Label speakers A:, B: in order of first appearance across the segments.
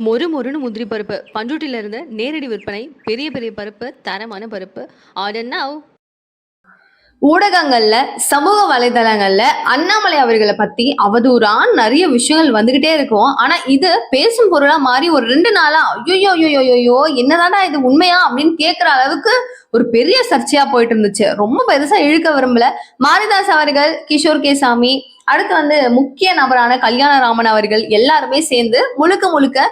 A: மொறு மொறுன்னு முந்திரி பருப்பு பண்ருட்டில இருந்து நேரடி விற்பனை. பெரிய பெரிய பருப்பு, தரமான பருப்பு. Order now.
B: ஊடகங்கள்ல சமூக வலைதளங்கள்ல அண்ணாமலை அவர்களை பத்தி அவதூறா நிறைய விஷயங்கள் வந்துகிட்டே இருக்கும். ஆனா இது பேசும் பொருளா மாறி ஒரு 2 நாளா ஐயோ என்னதாடா இது உண்மையா அப்படின்னு கேட்கிற அளவுக்கு ஒரு பெரிய சர்ச்சையா போயிட்டு இருந்துச்சு. ரொம்ப பெருசா இழுக்க விரும்பல. மாரிதாஸ் அவர்கள், கிஷோர் கே சாமி, அடுத்து முக்கிய நபரான கல்யாணராமன் அவர்கள் எல்லாருமே சேர்ந்து முழுக்க முழுக்க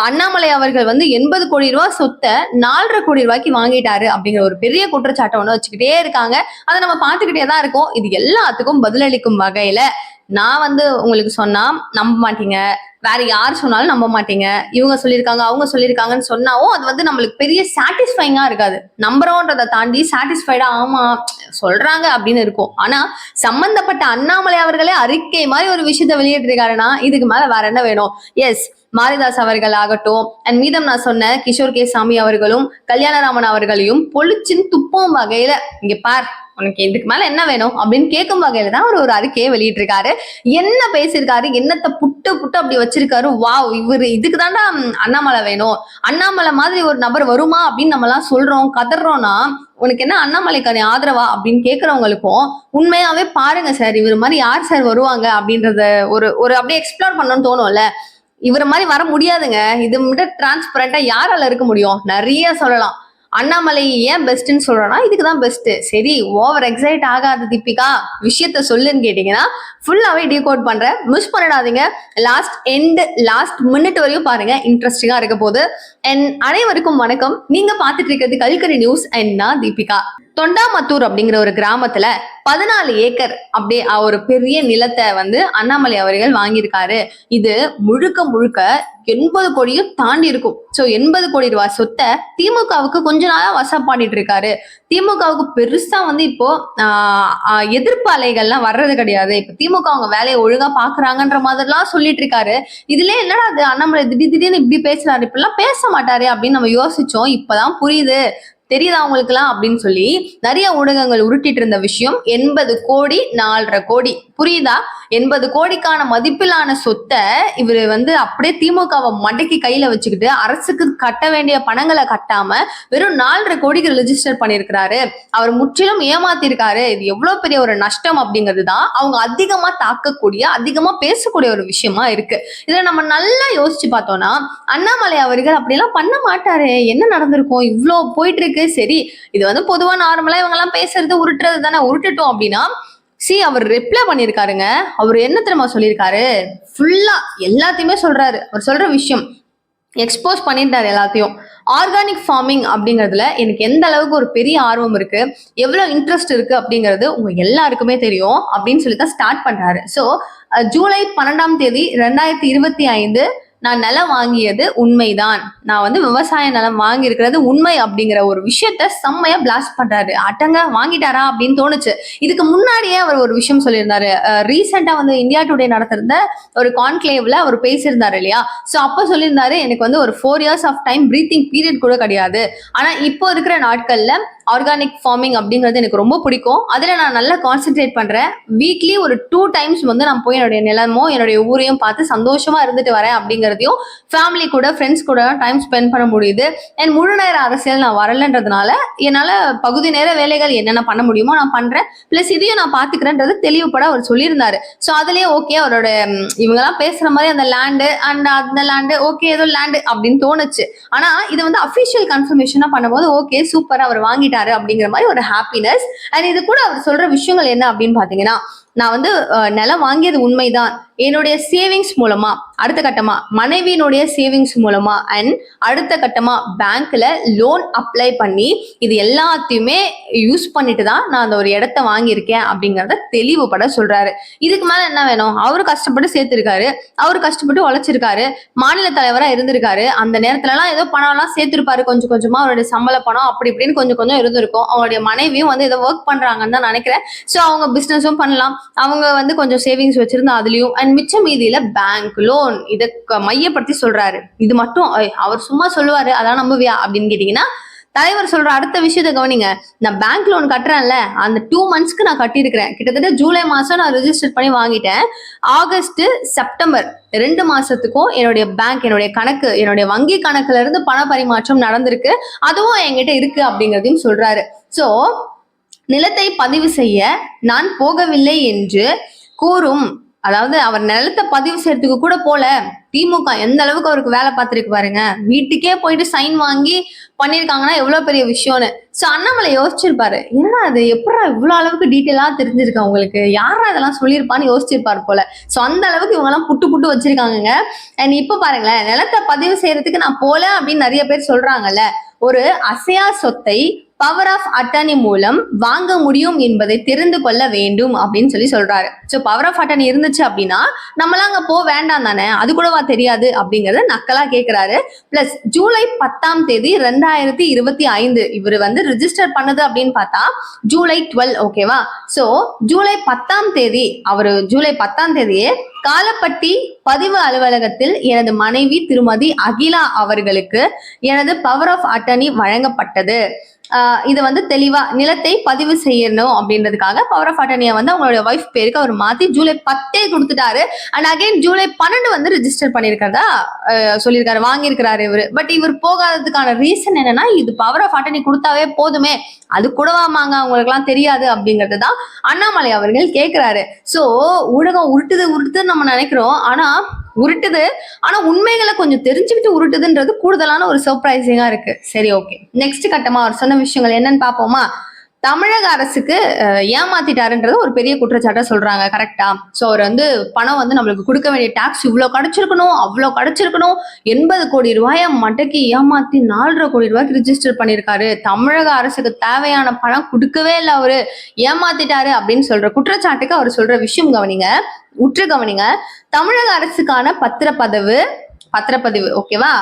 B: அண்ணாமலை அவர்கள் 80 கோடி ரூபாய் சொத்தை 4.5 கோடி ரூபாய்க்கு வாங்கிட்டாரு அப்படிங்கிற ஒரு பெரிய குற்றச்சாட்டை வச்சுக்கிட்டே இருக்காங்க. அதை நம்ம பார்த்துக்கிட்டே தான் இருக்கோம். இது எல்லாத்துக்கும் பதிலளிக்கும் வகையில நான் உங்களுக்கு சொன்னா நம்ப மாட்டீங்க, வேற யார் சொன்னாலும் நம்ப மாட்டீங்க. இவங்க சொல்லியிருக்காங்க அவங்க சொல்லியிருக்காங்கன்னு சொன்னாவும் அது நம்மளுக்கு பெரிய சாட்டிஸ்ஃபைங்கா இருக்காது. நம்புறோன்றதை தாண்டி சாட்டிஸ்ஃபைடா ஆமா சொல்றாங்க அப்படின்னு இருக்கும். ஆனா சம்பந்தப்பட்ட அண்ணாமலை அவர்களே அறிக்கை மாதிரி ஒரு விஷயத்த வெளியிட்டிருக்காருன்னா இதுக்கு மேல வேற என்ன வேணும்? எஸ், மாரிதாஸ் அவர்கள் ஆகட்டும் அண்ட் மீதம் நான் சொன்ன கிஷோர் கே சாமி அவர்களும் கல்யாணராமன் அவர்களையும் பொழிச்சின்னு துப்பும் வகையில இங்க பார் உனக்கு இதுக்கு மேல என்ன வேணும் அப்படின்னு கேட்கும் வகையில தான் ஒரு அறிக்கையை வெளியிட்டு இருக்காரு. என்ன பேசியிருக்காரு, என்னத்தை புட்டு புட்டு அப்படி வச்சிருக்காரு. வாவ், இதுக்கு தாண்டா அண்ணாமலை வேணும், அண்ணாமலை மாதிரி ஒரு நபர் வருமா அப்படின்னு நம்ம எல்லாம் சொல்றோம் கதறோம்னா உனக்கு என்ன அண்ணாமலைக்கான ஆதரவா அப்படின்னு கேட்கறவங்களுக்கும் உண்மையாவே பாருங்க சார், இவர் மாதிரி யார் சார் வருவாங்க அப்படின்றத ஒரு அப்படியே எக்ஸ்ப்ளோர் பண்ணணும்னு தோணும்ல. இவர் மாதிரி வர முடியாதுங்க. இது மட்டும் டிரான்ஸ்பரண்டா யாரால இருக்க முடியும்? நிறைய சொல்லலாம். அண்ணாமலை ஏன் பெஸ்ட்ன்னு சொல்றோம்னா இதுக்குதான் பெஸ்ட். சரி, ஓவர் எக்ஸைட் ஆகாத தீபிகா, விஷயத்த சொல்லுன்னு கேட்டீங்கன்னா ஃபுல்லாவே டீகோட் பண்றேன், மிஸ் பண்ணிடாதீங்க. லாஸ்ட் மினிட் வரையும் பாருங்க, இன்ட்ரெஸ்டிங்கா இருக்க போகுது. அனைவருக்கும் வணக்கம். நீங்க பாத்துட்டு இருக்கிறது கல்கரி நியூஸ் அண்ட் நான் தீபிகா. தொண்டாமத்தூர் அப்படிங்கிற ஒரு கிராமத்துல 14 ஏக்கர் அப்படியே ஒரு பெரிய நிலத்தை அண்ணாமலை அவர்கள் வாங்கியிருக்காரு. இது முழுக்க முழுக்க 80 கோடியும் தாண்டி இருக்கும். சோ 80 கோடி ரூபாய் சொத்தை திமுகவுக்கு கொஞ்ச நாளா வசப்பாடிட்டு இருக்காரு. திமுகவுக்கு பெருசா இப்போ எதிர்ப்பு அலைகள்லாம் வர்றது கிடையாது. இப்ப திமுக அவங்க வேலையை ஒழுங்கா பாக்குறாங்கன்ற மாதிரிலாம் சொல்லிட்டு இருக்காரு. இதுல என்னடா அது அண்ணாமலை திடீர்னு இப்படி பேசுறாரு, இப்படிலாம் பேச மாட்டாரு அப்படின்னு நம்ம யோசிச்சோம். இப்பதான் புரியுது, தெரியுதா அவங்களுக்கு எல்லாம் அப்படின்னு சொல்லி நிறைய ஊடகங்கள் உருட்டிட்டு இருந்த விஷயம் 80 கோடி 4.5 கோடி. புரியுதா? 80 கோடிக்கான மதிப்பிலான சொத்தை இவரு அப்படியே திமுகவை மடக்கி கையில வச்சுக்கிட்டு அரசுக்கு கட்ட வேண்டிய பணங்களை கட்டாம வெறும் 4.5 கோடிக்கு ரெஜிஸ்டர் பண்ணிருக்கிறாரு. அவர் முற்றிலும் ஏமாத்திருக்காரு. இது எவ்வளவு பெரிய ஒரு நஷ்டம் அப்படிங்கிறது தான் அவங்க அதிகமா தாக்கக்கூடிய, அதிகமா பேசக்கூடிய ஒரு விஷயமா இருக்கு. இதை நம்ம நல்லா யோசிச்சு பார்த்தோம்னா அண்ணாமலை அவர்கள் அப்படியெல்லாம் பண்ண மாட்டாரு. என்ன நடந்திருக்கும்? இவ்வளவு போயிட்டு இருக்கு. சரி, இது பொதுவா நார்மலா இவங்க எல்லாம் பேசுறது உருட்டுறது தானே, உருட்டுட்டோம் அப்படின்னா அவர் ரிப்ளை பண்ணிருக்காருங்க. அவர் என்ன தெரியுமா சொல்லியிருக்காரு? ஃபுல்லா எல்லாத்தையுமே சொல்றாரு. அவர் சொல்ற விஷயம் எக்ஸ்போஸ் பண்ணிட்டாரு எல்லாத்தையும். ஆர்கானிக் ஃபார்மிங் அப்படிங்கிறதுல எனக்கு எந்த அளவுக்கு ஒரு பெரிய ஆர்வம் இருக்கு, எவ்வளவு இன்ட்ரெஸ்ட் இருக்கு அப்படிங்கிறது உங்க எல்லாருக்குமே தெரியும் அப்படின்னு சொல்லிதான் ஸ்டார்ட் பண்றாரு. சோ ஜூலை 12ஆம் தேதி 2025 நான் நிலம் வாங்கியது உண்மைதான், நான் விவசாய நிலம் வாங்கி இருக்கிறது உண்மை அப்படிங்கிற ஒரு விஷயத்த செம்மையா பிளாஸ்ட் பண்றாரு. அட்டங்க வாங்கிட்டாரா அப்படின்னு தோணுச்சு. இதுக்கு முன்னாடியே அவர் ஒரு விஷயம் சொல்லியிருந்தாரு. ரீசெண்டா இந்தியா டுடே நடத்திருந்த ஒரு கான்க்ளேவ்ல அவர் பேசியிருந்தாரு இல்லையா? சோ அப்ப சொல்லியிருந்தாரு, எனக்கு ஒரு 4 years of time breathing period கூட கிடையாது. ஆனா இப்போ இருக்கிற நாட்கள்ல ஆர்கானிக் ஃபார்மிங் அப்படிங்கிறது எனக்கு ரொம்ப பிடிக்கும். அதுல நான் நல்லா கான்சென்ட்ரேட் பண்றேன். வீக்லி ஒரு 2 times நான் போய் என்னுடைய நிலமோ என்னுடைய ஊரையும் பார்த்து சந்தோஷமா இருந்துட்டு வரேன் அப்படிங்கிறதையும் ஃபேமிலி கூட ஃப்ரெண்ட்ஸ் கூட டைம் ஸ்பெண்ட் பண்ண முடியுது. அண்ட் முழு நேர அரசியல் நான் வரலன்றதுனால என்னால பகுதி நேர வேலைகள் என்னென்ன பண்ண முடியுமோ நான் பண்றேன். பிளஸ் இதையும் நான் பாத்துக்கிறேன்றது தெளிவுபட அவர் சொல்லியிருந்தாரு. ஸோ அதுலயே ஓகே, அவரோட இவங்கெல்லாம் பேசுற மாதிரி அந்த லேண்டு ஓகே, ஏதோ லேண்டு அப்படின்னு தோணுச்சு. ஆனா இது அபிஷியல் கன்ஃபர்மேஷனா பண்ணும்போது ஓகே சூப்பர் அவர் வாங்கிட்டாரு அப்படிங்கிற மாதிரி ஒரு ஹாப்பினஸ். அண்ட் இது கூட அவர் சொல்ற விஷயங்கள் என்ன அப்படின்னு பாத்தீங்கன்னா, நான் நிலம் வாங்கியது உண்மைதான், என்னுடைய சேவிங்ஸ் மூலமா, அடுத்த கட்டமா மனைவியினுடைய சேவிங்ஸ் மூலமா அண்ட் அடுத்த கட்டமா பேங்க்ல லோன் அப்ளை பண்ணி இது எல்லாத்தையுமே யூஸ் பண்ணிட்டு தான் நான் அந்த ஒரு இடத்த வாங்கியிருக்கேன் அப்படிங்கறத தெளிவுபட சொல்றாரு. இதுக்கு மேல என்ன வேணும்? அவரு கஷ்டப்பட்டு சேர்த்திருக்காரு, அவரு கஷ்டப்பட்டு உழைச்சிருக்காரு, மாநில தலைவரா இருந்திருக்காரு. அந்த நேரத்துல எல்லாம் ஏதோ பணம் எல்லாம் சேர்த்திருப்பாரு, கொஞ்சம் கொஞ்சமா அவருடைய சம்பள பணம் அப்படி இப்படின்னு கொஞ்சம் கொஞ்சம் இருந்திருக்கும். அவங்களுடைய மனைவியும் ஏதோ ஒர்க் பண்றாங்கன்னு தான் நினைக்கிறேன். சோ அவங்க பிசினஸும் பண்ணலாம், அவங்க கொஞ்சம் சேவிங்ஸ் வச்சிருந்தா அதுலயும் அண்ட் மிச்ச மீதியில பேங்க் லோன் இதை மையப்படுத்தி சொல்றாரு. இது மட்டும் அவர் சும்மா சொல்லுவாரு, அதான் நம்புவியா அப்படின்னு கேட்டீங்கன்னா தலைவர் சொல்ற அடுத்த விஷயத்தை கவனிங்க. நான் பேங்க் லோன் கட்டுறேன்ல, அந்த 2 monthsக்கு நான் கட்டியிருக்கிறேன். கிட்டத்தட்ட ஜூலை மாசம் நான் ரெஜிஸ்டர் பண்ணி வாங்கிட்டேன். ஆகஸ்ட் செப்டம்பர் 2 மாசத்துக்கும் என்னுடைய கணக்கு, என்னுடைய வங்கி கணக்குல இருந்து பண பரிமாற்றம் நடந்திருக்கு, அதுவும் என்கிட்ட இருக்கு அப்படிங்கிறதையும் சொல்றாரு. சோ நிலத்தை பதிவு செய்ய நான் போகவில்லை என்று கூறும், அதாவது அவர் நிலத்தை பதிவு செய்யறதுக்கு கூட போல. திமுக எந்த அளவுக்கு அவருக்கு வேலை பார்த்திருக்கு பாருங்க. வீட்டுக்கே போயிட்டு சைன் வாங்கி பண்ணிருக்காங்கன்னா எவ்வளவு பெரிய விஷயம்னு. சோ அண்ணாமலை யோசிச்சிருப்பாரு, என்ன அது எப்படா இவ்வளவு அளவுக்கு டீட்டெயிலா தெரிஞ்சிருக்கு அவங்களுக்கு, யாரா இதெல்லாம் சொல்லியிருப்பான்னு யோசிச்சிருப்பாரு போல. சோ அந்த அளவுக்கு இவங்க எல்லாம் புட்டு புட்டு வச்சிருக்காங்க. அண்ட் இப்ப பாருங்களேன், நிலத்தை பதிவு செய்யறதுக்கு நான் போல அப்படின்னு நிறைய பேர் சொல்றாங்கல்ல. ஒரு அசையா சொத்தை பவர் ஆஃப் அட்டர்னி மூலம் வாங்க முடியும் என்பதை தெரிந்து கொள்ள வேண்டும் அப்படின்னு சொல்றாரு. சோ பவர் ஆஃப் அட்டர்னி இருந்துச்சு அப்படின்னா நம்மளாம் அங்க போக வேண்டாம் தானே, அது கூடவா தெரியாது அப்படிங்கறத நக்கலா கேக்குறாரு. பிளஸ் ஜூலை 10ஆம் தேதி 2025 இவர் ரிஜிஸ்டர் பண்ணது அப்படின்னு பார்த்தா ஜூலை 12, ஓகேவா? சோ ஜூலை 10ஆம் தேதி ஜூலை 10ஆம் தேதியே காலப்பட்டி பதிவு அலுவலகத்தில் எனது மனைவி திருமதி அகிலா அவர்களுக்கு எனது பவர் ஆஃப் அட்டர்னி வழங்கப்பட்டது. இது தெளிவா நிலத்தை பதிவு செய்யணும் அப்படின்றதுக்காக பவர் ஆஃப் அட்டர்னியை அவங்களுடைய ஒய்ஃப் பேருக்கு அவர் மாத்தி ஜூலை 10 கொடுத்துட்டாரு. அண்ட் அகைன் ஜூலை 12 ரிஜிஸ்டர் பண்ணிருக்கிறதா சொல்லியிருக்காரு, வாங்கியிருக்கிறாரு இவரு. பட் இவர் போகாததுக்கான ரீசன் என்னன்னா, இது பவர் ஆஃப் அட்டர்னி கொடுத்தாவே போதுமே, அது கூடவாமாங்க அவங்களுக்கு எல்லாம் தெரியாது அப்படிங்கிறது தான் அண்ணாமலை அவர்கள் கேட்கிறாரு. சோ ஊடகம் உருட்டுது நம்ம நினைக்கிறோம், உருட்டுது, ஆனா உண்மைகளை கொஞ்சம் தெரிஞ்சுக்கிட்டு உருட்டுதுன்றது கூடுதலான ஒரு சர்ப்ரைசிங்கா இருக்கு. சரி, ஓகே. நெக்ஸ்ட் கட்டமா அவர் சொன்ன விஷயங்கள் என்னன்னு பாப்போமா? தமிழக அரசுக்கு ஏமாத்திட்டாருன்றது ஒரு பெரிய குற்றச்சாட்டை சொல்றாங்க, கரெக்டா? சோ அவர் பணம் நம்மளுக்கு கொடுக்க வேண்டிய டாக்ஸ் இவ்வளவு கிடைச்சிருக்கணும், அவ்வளவு கிடைச்சிருக்கணும், 80 கோடி ரூபாய மடக்கி ஏமாத்தி 4.5 கோடி ரூபாய்க்கு ரிஜிஸ்டர் பண்ணிருக்காரு. தமிழக அரசுக்கு தேவையான பணம் கொடுக்கவே இல்லை, அவரு ஏமாத்திட்டாரு அப்படின்னு சொல்ற குற்றச்சாட்டுக்கு அவர் சொல்ற விஷயம் உற்று கவனிங்க. தமிழக அரசுக்கான பத்திரப்பதிவு, ஓகேவா,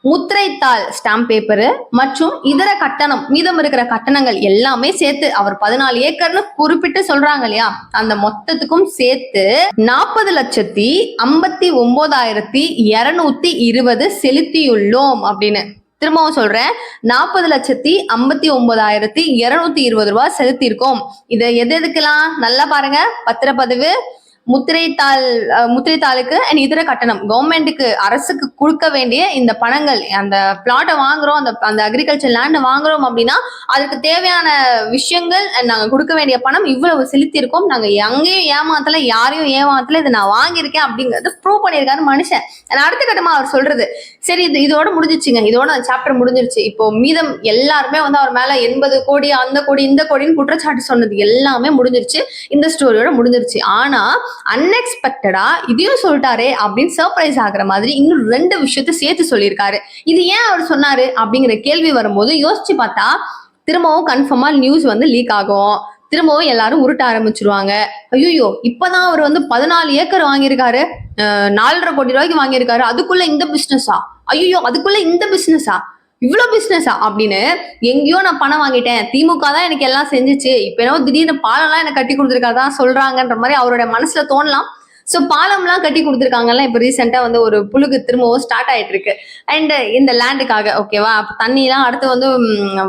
B: முத்திரைத்தாள் ஸ்டாம்ப் பேப்பரு மற்றும் இதர கட்டணம், மீதம் இருக்கிற கட்டணங்கள் எல்லாமே சேர்த்து அவர் 14 ஏக்கர்னு குறிப்பிட்டு சொல்றாங்க இல்லையா, அந்த மொத்தத்துக்கும் சேர்த்து 40,59,220 செலுத்தியுள்ளோம் அப்படின்னு. திரும்பவும் சொல்றேன், 40,59,220 ரூபாய் செலுத்தியிருக்கோம். இதை எதுக்கெல்லாம் நல்லா பாருங்க. பத்திரப்பதிவு, முத்திரைத்தாளுக்கு அண்ட் இதர கட்டணம், கவர்மெண்ட்டுக்கு அரசுக்கு கொடுக்க வேண்டிய இந்த பணங்கள், அந்த பிளாட்டை வாங்குறோம், அந்த அக்ரிகல்ச்சர் லேண்ட் வாங்குறோம் அப்படின்னா அதுக்கு தேவையான விஷயங்கள் நாங்க கொடுக்க வேண்டிய பணம் இவ்வளவு செலுத்தியிருக்கோம், நாங்க எங்கேயும் ஏமாத்தல, யாரையும் ஏமாத்தல, இதை நான் வாங்கியிருக்கேன் அப்படிங்கறது ப்ரூவ் பண்ணியிருக்காரு மனுஷன். அடுத்த கட்டமா அவர் சொல்றது, சரி இதோட முடிஞ்சிச்சுங்க, இதோட அந்த சாப்டர் முடிஞ்சிருச்சு. இப்போ மீதம் எல்லாருமே அவர் மேல 80 கோடி அந்த கோடி இந்த கோடின்னு குற்றச்சாட்டு சொன்னது எல்லாமே முடிஞ்சிருச்சு, இந்த ஸ்டோரியோட முடிஞ்சிருச்சு. ஆனா அன்எக்ஸ்பெக்டடா இதையும் சொல்லிட்டாரே அப்படின்னு சர்ப்ரைஸ் ஆகுற மாதிரி இன்னும் 2 விஷயத்த சேர்த்து சொல்லியிருக்காரு. இது ஏன் அவர் சொன்னாரு அப்படிங்கிற கேள்வி வரும்போது யோசிச்சு பார்த்தா திரும்பவும் கன்ஃபார்மா நியூஸ் லீக் ஆகும், திரும்பவும் எல்லாரும் உருட்ட ஆரம்பிச்சிருவாங்க. ஐயோ, இப்பதான் அவர் 14 ஏக்கர் வாங்கியிருக்காரு, 4.5 கோடி ரூபாய்க்கு வாங்கியிருக்காரு, அதுக்குள்ள இந்த பிசினஸா, ஐயோ அதுக்குள்ள இந்த பிசினஸா, இவ்வளவு பிசினஸா அப்படின்னு எங்கேயோ நான் பணம் வாங்கிட்டேன், திமுக தான் எனக்கு எல்லாம் செஞ்சுச்சு, இப்ப என்னவோ திடீர்னு பாலம் எல்லாம் எனக்கு கட்டி கொடுத்துருக்காதான் சொல்றாங்கன்ற மாதிரி அவரோட மனசுல தோணலாம். சோ பாலம்லாம் கட்டி கொடுத்துருக்காங்கல்ல, இப்ப ரீசெண்டா ஒரு புழுகு திரும்பவும் ஸ்டார்ட் ஆயிட்டு இருக்கு. அண்ட் இந்த லேண்டுக்காக, ஓகேவா, தண்ணி எல்லாம் அடுத்து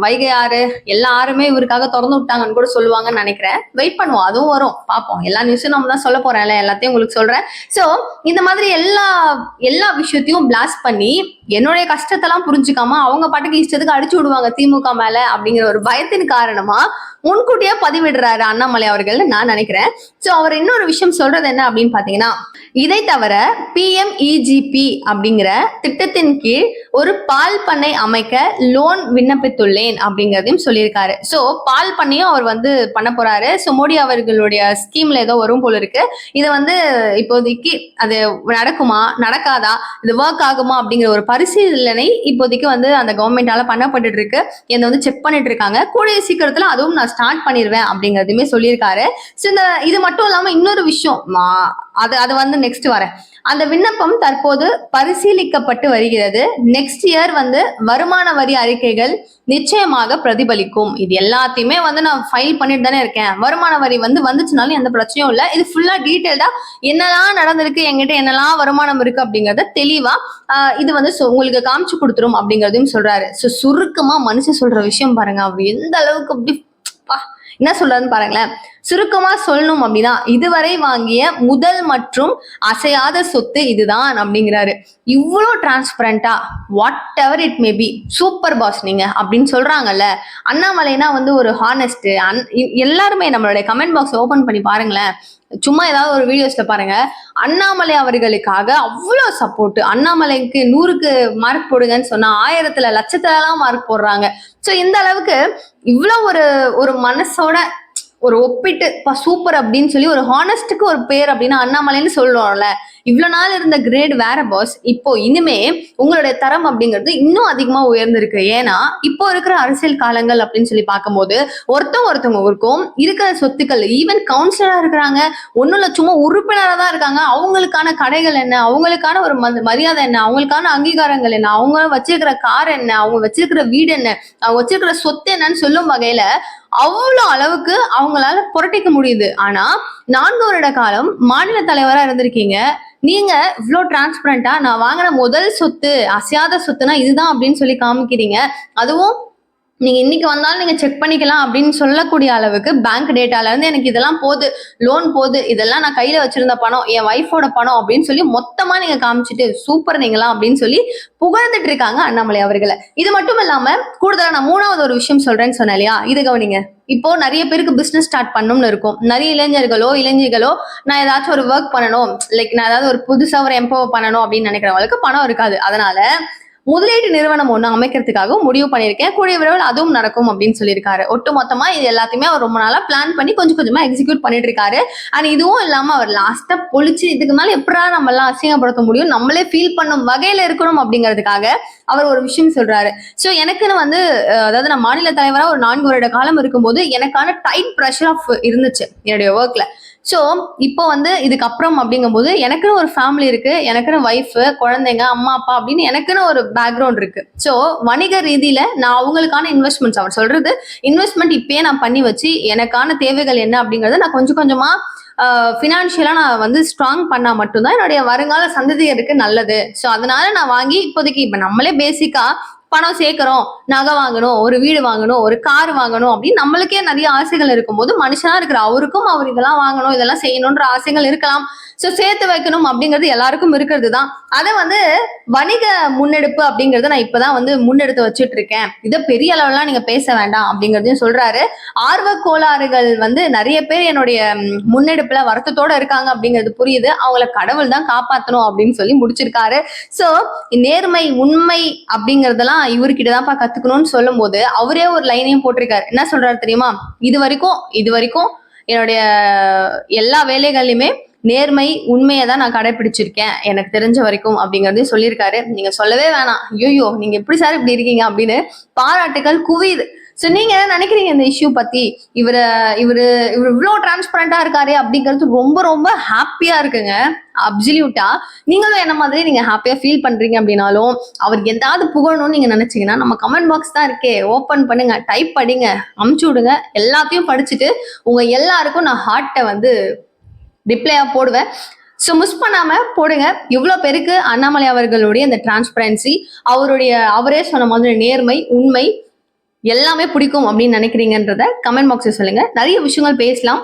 B: வைகை ஆறு எல்லா ஆறுமே இவருக்காக திறந்து விட்டாங்கன்னு கூட சொல்லுவாங்கன்னு நினைக்கிறேன். வெயிட் பண்ணுவோம், அதுவும் வரும், பார்ப்போம். எல்லா நியூஸும் நம்ம தான் சொல்ல போறேன்ல, எல்லாத்தையும் உங்களுக்கு சொல்றேன். சோ இந்த மாதிரி எல்லா விஷயத்தையும் பிளாஸ்ட் பண்ணி என்னுடைய கஷ்டத்தெல்லாம் புரிஞ்சுக்காம அவங்க பாட்டுக்கு இஷ்டத்துக்கு அடிச்சு விடுவாங்க திமுக மேல அப்படிங்கிற ஒரு பயத்தின் காரணமா முன்கூட்டியே பதிவிடுறாரு அண்ணாமலை அவர்கள் நான் நினைக்கிறேன். சோ அவர் இன்னொரு விஷயம் சொல்றது என்ன அப்படின்னு பாத்தீங்கன்னா, இதை தவிர PMEGP அப்படிங்கிற திட்டத்தின் கீழ் ஒரு பால் பண்ணை அமைக்க லோன் விண்ணப்பித்துள்ளேன் அப்படிங்கறதையும் சொல்லியிருக்காரு. சோ பால் பண்ணையும் அவர் பண்ண போறாரு. சோ மோடி அவர்களுடைய ஸ்கீம்ல ஏதோ வரும் போல இருக்கு. இதை இப்போதைக்கு அது நடக்குமா நடக்காதா, இது ஒர்க் ஆகுமா அப்படிங்கிற ஒரு பரிசீலனை இப்போதைக்கு அந்த கவர்மெண்டால பண்ணப்பட்டு இருக்கு. என்ன செக் பண்ணிட்டு இருக்காங்க. கூடிய சீக்கிரத்துல அதுவும் நான் ஸ்டார்ட் பண்ணிடுவேன் அப்படிங்கறதுமே சொல்லியிருக்காரு. சோ இது மட்டும் இல்லாம இன்னொரு விஷயம், அது அது வந்து நெக்ஸ்ட் வரேன். அந்த விண்ணப்பம் தற்போது பரிசீலிக்கப்பட்டு வருகிறது. நெக்ஸ்ட் இயர் வந்து வருமான வரி அறிக்கைகள் நிச்சயமாக பிரதிபலிக்கும். இது எல்லாத்தையுமே வந்து நான் ஃபைல் பண்ணிட்டு தானே இருக்கேன். வருமான வரி வந்து வந்துச்சுனாலும் எந்த பிரச்சனையும் இல்லை. இது ஃபுல்லா டீட்டெயில்டா என்னெல்லாம் நடந்திருக்கு, என்கிட்ட என்னெல்லாம் வருமானம் இருக்கு அப்படிங்கறத தெளிவா இது வந்து உங்களுக்கு காமிச்சு கொடுத்துரும் அப்படிங்கறதையும் சொல்றாரு. சுருக்கமா மனுஷன் சொல்ற விஷயம் பாருங்க, அவர் எந்த அளவுக்கு அப்படி என்ன சொல்றாருன்னு பாருங்களேன். சுருக்கமா சொல்லணும் அப்படின்னா, இதுவரை வாங்கிய முதல் மற்றும் அசையாத சொத்து இதுதான் அப்படிங்கிறாரு. இவ்வளோ டிரான்ஸ்பரண்டா whatever it may be super boss நீங்க அப்படின்னு சொல்றாங்கல்ல. அண்ணாமலைனா வந்து ஒரு ஹானஸ்ட். எல்லாருமே நம்மளுடைய கமெண்ட் பாக்ஸ் ஓபன் பண்ணி பாருங்களேன், சும்மா ஏதாவது ஒரு வீடியோஸ்ல பாருங்க, அண்ணாமலை அவர்களுக்காக அவ்வளோ சப்போர்ட். அண்ணாமலைக்கு 100க்கு மார்க் போடுங்கன்னு சொன்னா 1000த்துல லட்சத்துல எல்லாம் மார்க் போடுறாங்க. சோ இந்த அளவுக்கு இவ்வளோ ஒரு மனசோட ஒரு ஒப்பிட்டு சூப்பர் அப்படின்னு சொல்லி ஒரு ஹானஸ்டுக்கு ஒரு பேர் அப்படின்னா அண்ணாமலைன்னு சொல்லுவோம்ல. இவ்வளவு நாள் இருந்த கிரேட் வேற பாஸ், இப்போ இனிமே உங்களுடைய தரம் அப்படிங்கிறது இன்னும் அதிகமா உயர்ந்திருக்கு. ஏன்னா இப்போ இருக்கிற அரசியல் காலங்கள் அப்படின்னு சொல்லி பார்க்கும்போது ஒருத்தவங்களுக்கும் இருக்கிற சொத்துக்கள், ஈவன் கவுன்சிலரா இருக்கிறாங்க, ஒன்னும் இல்ல சும்மா உறுப்பினரா தான் இருக்காங்க, அவங்களுக்கான கடைகள் என்ன, அவங்களுக்கான ஒரு மரியாதை என்ன, அவங்களுக்கான அங்கீகாரங்கள் என்ன, அவங்க வச்சிருக்கிற கார் என்ன, அவங்க வச்சிருக்கிற வீடு என்ன, அவங்க வச்சிருக்கிற சொத்து என்னன்னு சொல்லும் வகையில அவ்வளவு அளவுக்கு அவங்களால புரட்டிக்க முடியுது. ஆனா 4 வருட காலம் மாநில தலைவரா இருந்திருக்கீங்க. நீங்க இவ்வளவு டிரான்ஸ்பரண்டா நான் வாங்கின முதல் சொத்து அசையாத சொத்துனா இதுதான் அப்படின்னு சொல்லி காமிக்கிறீங்க. அதுவும் நீங்க இன்னைக்கு வந்தாலும் நீங்க செக் பண்ணிக்கலாம் அப்படின்னு சொல்லக்கூடிய அளவுக்கு பேங்க் டேட்டால இருந்து எனக்கு இதெல்லாம் போகுது, லோன் போகுது, இதெல்லாம் நான் கையில வச்சிருந்த பணம், என் ஒய்ஃபோட பணம் அப்படின்னு சொல்லி மொத்தமா நீங்க காமிச்சிட்டு சூப்பர் நீங்களா அப்படின்னு சொல்லி புகழ்ந்துட்டு இருக்காங்க அண்ணாமலை அவர்களை. இது மட்டும் இல்லாம கூடுதலா நான் 3வது ஒரு விஷயம் சொல்றேன்னு சொன்னேன் இல்லையா, இது கவனிங்க. இப்போ நிறைய பேருக்கு பிசினஸ் ஸ்டார்ட் பண்ணணும்னு இருக்கும். நிறைய இளைஞர்களோ நான் ஏதாச்சும் ஒரு ஒர்க் பண்ணணும், லைக் நான் ஏதாவது ஒரு புதுசா ஒரு எம்பவர் பண்ணணும் அப்படின்னு நினைக்கிறவங்களுக்கு பணம் இருக்காது. அதனால முதலீட்டு நிறுவனம் ஒண்ணு அமைக்கிறதுக்காக முடிவு பண்ணியிருக்கேன். கூடிய விரைவில் அதுவும் நடக்கும் அப்படின்னு சொல்லியிருக்காரு. ஒட்டு மொத்தமா இது எல்லாத்தையுமே அவர் ரொம்ப நாளா பிளான் பண்ணி கொஞ்சம் கொஞ்சமா எக்ஸிக்யூட் பண்ணிட்டு இருக்காரு. அண்ட் இதுவும் இல்லாம அவர் லாஸ்டா பொழிச்சு இதுக்கு மேல எப்படா நம்ம எல்லாம் அசிங்கப்படுத்த முடியும், நம்மளே ஃபீல் பண்ணும் வகையில இருக்கணும் அப்படிங்கிறதுக்காக அவர் ஒரு விஷயம் சொல்றாரு. சோ எனக்குன்னு வந்து அதாவது நான் மாநில தலைவரா ஒரு 4 வருட காலம் இருக்கும்போது எனக்கான டைட் ப்ரெஷர் ஆஃப் இருந்துச்சு என்னுடைய ஒர்க்ல. சோ இப்போ வந்து இதுக்கப்புறம் அப்படிங்கும்போது எனக்குன்னு ஒரு ஃபேமிலி இருக்கு, எனக்குன்னு ஒய்ஃப், குழந்தைங்க, அம்மா அப்பா அப்படின்னு எனக்குன்னு ஒரு பேக்ரவுண்ட் இருக்கு. சோ வணிக ரீதியில நான் அவங்களுக்கான இன்வெஸ்ட்மெண்ட்ஸ், அவர் சொல்றது இன்வெஸ்ட்மெண்ட் இப்பயே நான் பண்ணி வச்சு எனக்கான தேவைகள் என்ன அப்படிங்கறத நான் கொஞ்சம் கொஞ்சமா ஃபினான்ஷியலா நான் வந்து ஸ்ட்ராங் பண்ணா மட்டும்தான் என்னுடைய வருங்கால சந்ததியருக்கு நல்லது. சோ அதனால நான் வாங்கி இப்போதைக்கு இப்ப நம்மளே பேசிக்கா பணம் சேர்க்கிறோம், நகை வாங்கணும், ஒரு வீடு வாங்கணும், ஒரு கார் வாங்கணும் அப்படின்னு நம்மளுக்கே நிறைய ஆசைகள் இருக்கும்போது மனுஷனா இருக்கிற அவருக்கும் அவர் இதெல்லாம் வாங்கணும், இதெல்லாம் செய்யணும்ன்ற ஆசைகள் இருக்கலாம். சோ சேர்த்து வைக்கணும் அப்படிங்கிறது எல்லாருக்கும் இருக்கிறது தான். அதை வந்து வணிக முன்னெடுப்பு அப்படிங்கறத நான் இப்பதான் வந்து முன்னெடுத்து வச்சுட்டு இருக்கேன். இதை பெரிய அளவுலாம் நீங்க பேச வேண்டாம் அப்படிங்கறதையும் சொல்றாரு. ஆர்வ கோளாறுகள் வந்து நிறைய பேர் என்னுடைய முன்னெடுப்புல வருத்தத்தோட இருக்காங்க அப்படிங்கிறது புரியுது. அவங்கள கடவுள் தான் காப்பாத்தணும் அப்படின்னு சொல்லி முடிச்சிருக்காரு. சோ நேர்மை, உண்மை அப்படிங்கறதெல்லாம் இவர்கிட்டதான்ப்பா கத்துக்கணும்னு சொல்லும் போது அவரே ஒரு லைனையும் போட்டிருக்காரு. என்ன சொல்றாரு தெரியுமா, இது வரைக்கும் என்னுடைய எல்லா வேலைகள்லயுமே நேர்மை, உண்மையை தான் நான் கடைபிடிச்சிருக்கேன் எனக்கு தெரிஞ்ச வரைக்கும் அப்படிங்கறதையும் சொல்லியிருக்காரு. நீங்க சொல்லவே வேணாம், ஐயோ நீங்க எப்படி சார் இப்படி இருக்கீங்க அப்படின்னு பாராட்டுகள் குவியுது. சோ நீங்க என்ன நினைக்கிறீங்க இந்த இஷ்யூ பத்தி? இவரு இவ்வளவு டிரான்ஸ்பரண்டா இருக்காரு அப்படிங்கிறது ரொம்ப ரொம்ப ஹாப்பியா இருக்குங்க. அப்சல்யூட்டா நீங்களும் என்ன மாதிரி நீங்க ஹாப்பியா ஃபீல் பண்றீங்க அப்படின்னாலும் அவருக்கு எதாவது புகழணும்னு நீங்க நினைச்சீங்கன்னா நம்ம கமெண்ட் பாக்ஸ் தான் இருக்கே, ஓபன் பண்ணுங்க, டைப் படிங்க, அமுச்சு விடுங்க. எல்லாத்தையும் படிச்சுட்டு உங்க எல்லாருக்கும் நான் ஹார்ட்டை வந்து ரிப்ளையா போடுவேன். ஸோ மிஸ் பண்ணாம போடுங்க. இவ்வளோ பேருக்கு அண்ணாமலை அவர்களுடைய இந்த டிரான்ஸ்பரன்சி, அவரே சொன்ன மாதிரி நேர்மை, உண்மை எல்லாமே பிடிக்கும் அப்படின்னு நினைக்கிறீங்கன்றத கமெண்ட் பாக்ஸில் சொல்லுங்க. நிறைய விஷயங்கள் பேசலாம்.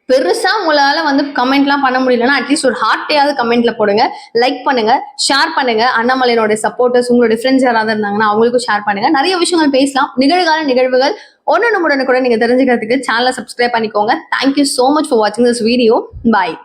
B: பெருசா உங்களால வந்து கமெண்ட்லாம் பண்ண முடியலன்னா அட்லீஸ்ட் ஒரு ஹார்ட்டையாவது கமெண்ட்ல போடுங்க, லைக் பண்ணுங்க, ஷேர் பண்ணுங்க. அண்ணாமலையோட சப்போர்ட்டர்ஸ் உங்களுடைய ஃப்ரெண்ட்ஸ் யாராவது இருந்தாங்கன்னா அவங்களுக்கும் ஷேர் பண்ணுங்க. நிறைய விஷயங்கள் பேசலாம். நிகழ்கால நிகழ்வுகள் ஒன்னு கூட நீங்க தெரிஞ்சுக்கிறதுக்கு சேனலை சப்ஸ்கிரைப் பண்ணிக்கோங்க. தேங்க்யூ சோ மச் ஃபார் வாட்சிங் திஸ் வீடியோ. பாய்.